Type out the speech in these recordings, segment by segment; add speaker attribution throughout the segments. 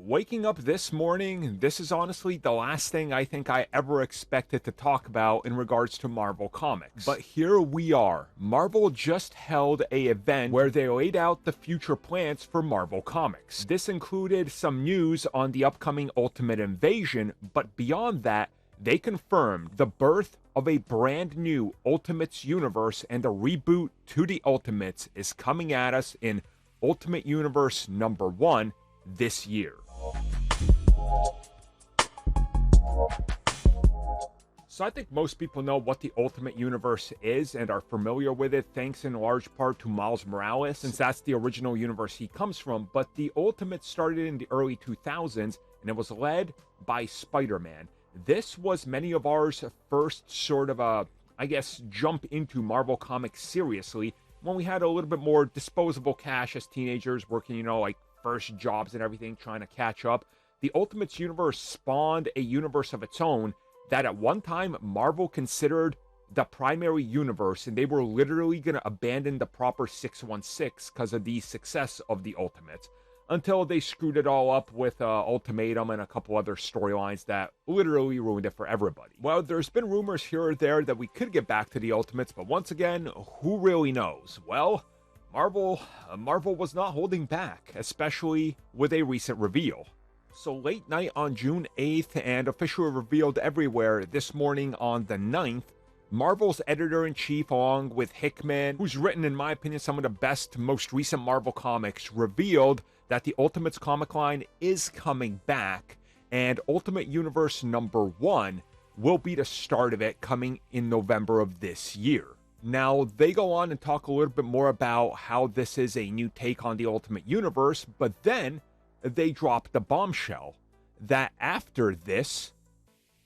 Speaker 1: Waking up this morning, this is honestly the last thing I think I ever expected to talk about in regards to Marvel Comics. But here we are. Marvel just held an event where they laid out the future plans for Marvel Comics. This included some news on the upcoming Ultimate Invasion, but beyond that, they confirmed the birth of a brand new Ultimates universe, and a reboot to the Ultimates is coming at us in Ultimate Universe #1 this year. So I think most people know what the Ultimate Universe is and are familiar with it, thanks in large part to Miles Morales, since that's the original universe he comes from. But the Ultimate started in the early 2000s, and it was led by Spider-Man. This was many of ours first sort of jump into Marvel Comics seriously, when we had a little bit more disposable cash as teenagers, working, like first jobs and everything, trying to catch up. The Ultimates universe spawned a universe of its own that at one time Marvel considered the primary universe, and they were literally going to abandon the proper 616 because of the success of the Ultimates, until they screwed it all up with Ultimatum and a couple other storylines that literally ruined it for everybody. Well, there's been rumors here or there that we could get back to the Ultimates, but once again, who really knows? Well, Marvel was not holding back, especially with a recent reveal. So late night on June 8th, and officially revealed everywhere this morning on the 9th, Marvel's editor-in-chief, along with Hickman, who's written, in my opinion, some of the best, most recent Marvel comics, revealed that the Ultimates comic line is coming back, and Ultimate Universe #1 will be the start of it, coming in November of this year. Now, they go on and talk a little bit more about how this is a new take on the Ultimate Universe, but then they drop the bombshell that after this,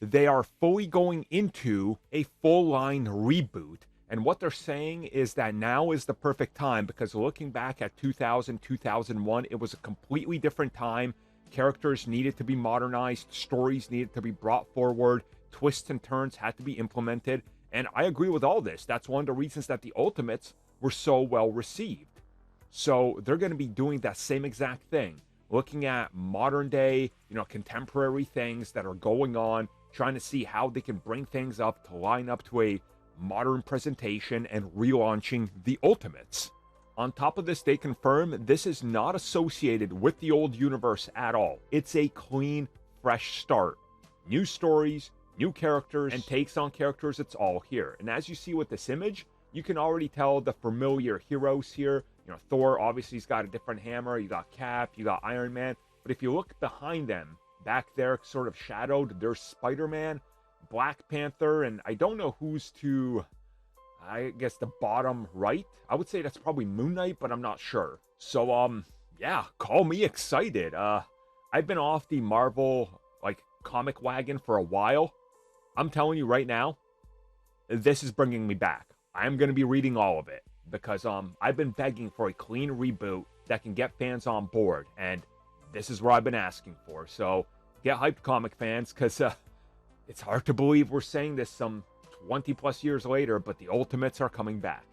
Speaker 1: they are fully going into a full-line reboot. And what they're saying is that now is the perfect time, because looking back at 2000, 2001, it was a completely different time. Characters needed to be modernized, stories needed to be brought forward, twists and turns had to be implemented. And I agree with all this. That's one of the reasons that the Ultimates were so well received. So they're going to be doing that same exact thing, looking at modern day, contemporary things that are going on, trying to see how they can bring things up to line up to a modern presentation, and relaunching the Ultimates. On top of this, they confirm this is not associated with the old universe at all. It's a clean, fresh start. New stories, new characters, and takes on characters, it's all here. And as you see with this image, you can already tell the familiar heroes here. Thor, obviously, he's got a different hammer. You got Cap, you got Iron Man. But if you look behind them, back there, sort of shadowed, there's Spider-Man, Black Panther, and I don't know who's to, I guess, the bottom right. I would say that's probably Moon Knight, but I'm not sure. So, yeah, call me excited. I've been off the Marvel, comic wagon for a while. I'm telling you right now, this is bringing me back. I'm going to be reading all of it, because I've been begging for a clean reboot that can get fans on board, and this is what I've been asking for. So get hyped, comic fans, because it's hard to believe we're saying this some 20 plus years later, but the Ultimates are coming back.